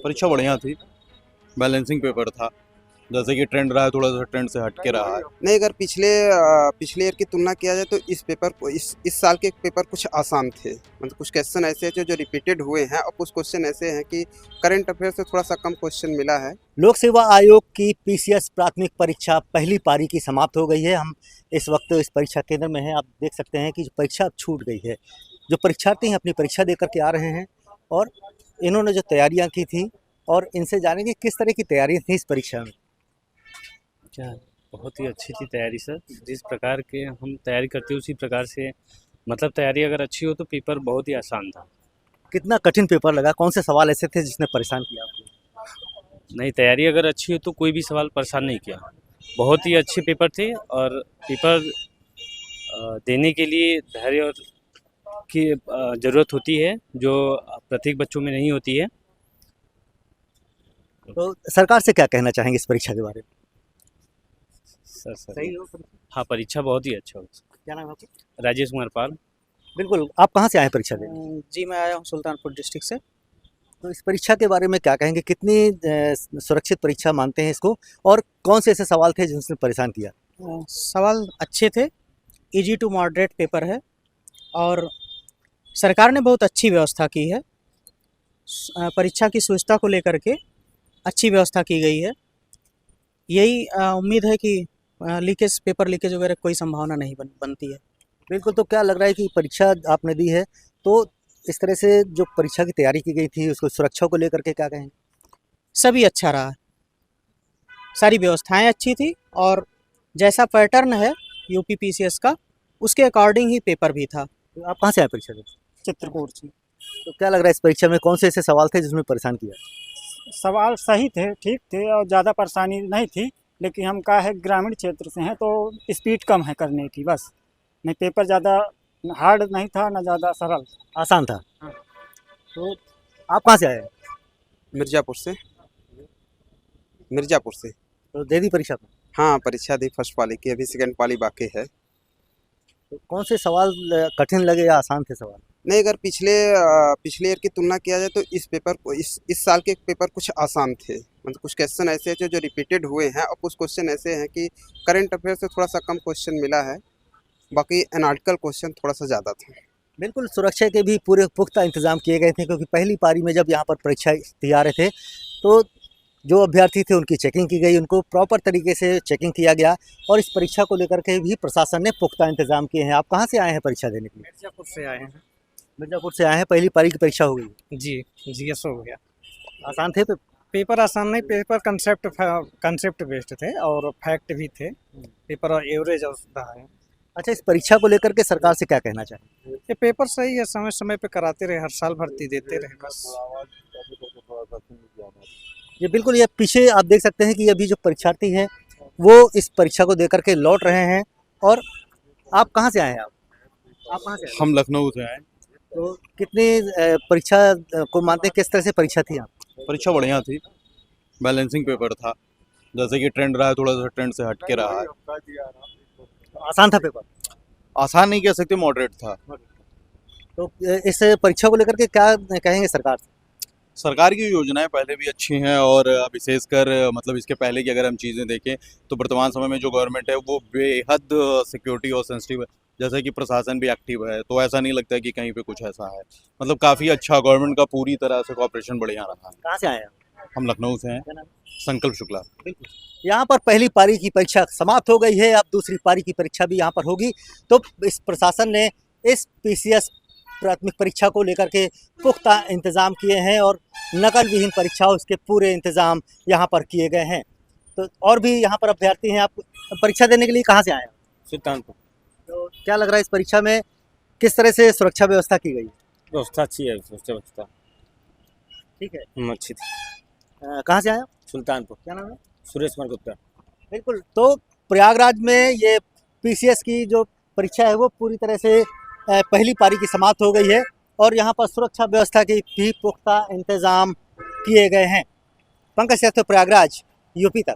परीक्षा बढ़िया थी। बैलेंसिंग पेपर था। जैसे कि ट्रेंड रहा है, थोड़ा सा ट्रेंड से हट के रहा है। नहीं, अगर पिछले ईयर की तुलना किया जाए तो इस पेपर को इस साल के पेपर कुछ आसान थे। मतलब कुछ क्वेश्चन ऐसे थे जो रिपीटेड हुए हैं और कुछ क्वेश्चन ऐसे हैं कि करंट अफेयर से थोड़ा सा कम क्वेश्चन मिला है। लोक सेवा आयोग की पीसीएस प्राथमिक परीक्षा पहली पारी की समाप्त हो गई है। हम इस वक्त इस परीक्षा केंद्र में हैं। आप देख सकते हैं कि परीक्षा अब छूट गई है। जो परीक्षार्थी हैं अपनी परीक्षा देकर के आ रहे हैं और इन्होंने जो तैयारियां की थी और इनसे जानेंगे किस तरह की तैयारियां थी इस परीक्षा में। क्या बहुत ही अच्छी थी तैयारी सर। जिस प्रकार के हम तैयारी करते हैं उसी प्रकार से, मतलब तैयारी अगर अच्छी हो तो पेपर बहुत ही आसान था। कितना कठिन पेपर लगा? कौन से सवाल ऐसे थे जिसने परेशान किया आपको? नहीं, तैयारी अगर अच्छी हो तो कोई भी सवाल परेशान नहीं किया। बहुत ही अच्छे पेपर थे और पेपर देने के लिए धैर्य और की ज़रूरत होती है, जो प्रत्येक बच्चों में नहीं होती है। तो सरकार से क्या कहना चाहेंगे इस परीक्षा के बारे में? सर सही हो? हाँ, परीक्षा बहुत ही अच्छा हो। क्या नाम है आपका? राजेश कुमार पाल। बिल्कुल। आप कहाँ से आए हैं परीक्षा देने? जी, मैं आया हूँ सुल्तानपुर डिस्ट्रिक्ट से। तो इस परीक्षा के बारे में क्या कहेंगे? कितनी सुरक्षित परीक्षा मानते हैं इसको और कौन से ऐसे सवाल थे जिनसे परेशान किया? सवाल अच्छे थे, इजी टू मॉडरेट पेपर है और सरकार ने बहुत अच्छी व्यवस्था की है। परीक्षा की सुविधा को लेकर के अच्छी व्यवस्था की गई है। यही उम्मीद है कि पेपर लीकेज वगैरह कोई संभावना नहीं बनती है। बिल्कुल। तो क्या लग रहा है कि परीक्षा आपने दी है तो इस तरह से जो परीक्षा की तैयारी की गई थी उसको सुरक्षा को लेकर के क्या कहेंगे? सभी अच्छा रहा, सारी व्यवस्थाएं अच्छी थी और जैसा पैटर्न है यूपी पीसीएस का उसके अकॉर्डिंग ही पेपर भी था। तो आप कहाँ से आए परीक्षा देने? चित्रकूट से। तो क्या लग रहा है इस परीक्षा में कौन से ऐसे सवाल थे जिसमें परेशान किया? सवाल सही थे, ठीक थे और ज़्यादा परेशानी नहीं थी। लेकिन हम का है ग्रामीण क्षेत्र से हैं तो स्पीड कम है करने की, बस। नहीं, पेपर ज़्यादा हार्ड नहीं था ना ज़्यादा सरल। आसान था। तो आप कहाँ से आए हैं? मिर्ज़ापुर से। तो दे दी परीक्षा में? हाँ, परीक्षा दी फर्स्ट पाली की, अभी सेकंड पाली बाकी है। तो कौन से सवाल कठिन लगे या आसान थे सवाल? नहीं, अगर पिछले ईयर की तुलना किया जाए तो इस साल के पेपर कुछ आसान थे। मतलब कुछ क्वेश्चन ऐसे थे जो रिपीटेड हुए हैं और कुछ क्वेश्चन ऐसे हैं कि करंट अफेयर से थोड़ा सा कम क्वेश्चन मिला है। बाकी एनालिटिकल क्वेश्चन थोड़ा सा ज़्यादा था। बिल्कुल। सुरक्षा के भी पूरे पुख्ता इंतजाम किए गए थे क्योंकि पहली पारी में जब यहाँ पर परीक्षा दिए आ रहे थे तो जो अभ्यर्थी थे उनकी चेकिंग की गई, उनको प्रॉपर तरीके से चेकिंग किया गया और इस परीक्षा को लेकर के भी प्रशासन ने पुख्ता इंतजाम किए हैं। आप कहाँ से आए हैं परीक्षा देने के लिए? मिर्ज़ापुर से आए हैं। मिर्ज़ापुर से आए हैं। पहली पारी की परीक्षा हो गई? जी, जीएस हो गया। आसान थे पेपर आसान नहीं, पेपर कंसेप्ट बेस्ड थे और फैक्ट भी थे। पेपर और एवरेज रहा है। अच्छा, इस परीक्षा को लेकर के सरकार से क्या कहना चाहेंगे? ये पेपर सही है, समय समय पे कराते रहे, हर साल भर्ती देते रहे बस। ये बिल्कुल। ये पीछे आप देख सकते हैं कि अभी जो परीक्षार्थी हैं वो इस परीक्षा को देकर के लौट रहे हैं। और आप कहाँ से आए हैं? आप कहाँ से आए? हम लखनऊ से आए। तो कितनी परीक्षा को मानते हैं? किस तरह से परीक्षा थी? आप परीक्षा बढ़िया थी। बैलेंसिंग पेपर था। जैसे कि ट्रेंड रहा है, थोड़ा सा ट्रेंड से हट के रहा है। आसान था पेपर? आसान नहीं कह सकते, मॉडरेट था। तो इस परीक्षा को लेकर के क्या कहेंगे सरकार से? सरकार की योजनाएं पहले भी अच्छी हैं और विशेषकर मतलब इसके पहले की अगर हम चीज़ें देखें तो वर्तमान समय में जो गवर्नमेंट है वो बेहद सिक्योरिटी और सेंसिटिव है। जैसे कि प्रशासन भी एक्टिव है, तो ऐसा नहीं लगता है कि कहीं पे कुछ ऐसा है। मतलब काफ़ी अच्छा गवर्नमेंट का पूरी तरह से कोऑपरेशन बढ़िया रहा है। कहाँ से आए हैं? हम लखनऊ से हैं। क्या नाम? संकल्प शुक्ला। बिल्कुल। यहाँ पर पहली पारी की परीक्षा समाप्त हो गई है। अब दूसरी पारी की परीक्षा भी यहाँ पर होगी। तो इस प्रशासन ने इस पीसीएस प्राथमिक परीक्षा को लेकर के पुख्ता इंतजाम किए हैं और नकल विहीन परीक्षाओं के पूरे इंतजाम यहाँ पर किए गए हैं। तो और भी यहाँ पर अभ्यर्थी हैं। आप परीक्षा देने के लिए कहाँ से आए हैं? सुल्तानपुर। तो क्या लग रहा है इस परीक्षा में किस तरह से सुरक्षा व्यवस्था की गई? व्यवस्था अच्छी है, व्यवस्था ठीक है। अच्छी थी। कहाँ से आए आप? सुल्तानपुर। क्या नाम है? सुरेश कुमार गुप्ता। बिल्कुल। तो प्रयागराज में ये पीसीएस की जो परीक्षा है वो पूरी तरह से पहली पारी की समाप्त हो गई है और यहाँ पर सुरक्षा व्यवस्था के भी पुख्ता इंतजाम किए गए हैं। पंकज श्रेष्ठ, प्रयागराज, यूपी तक।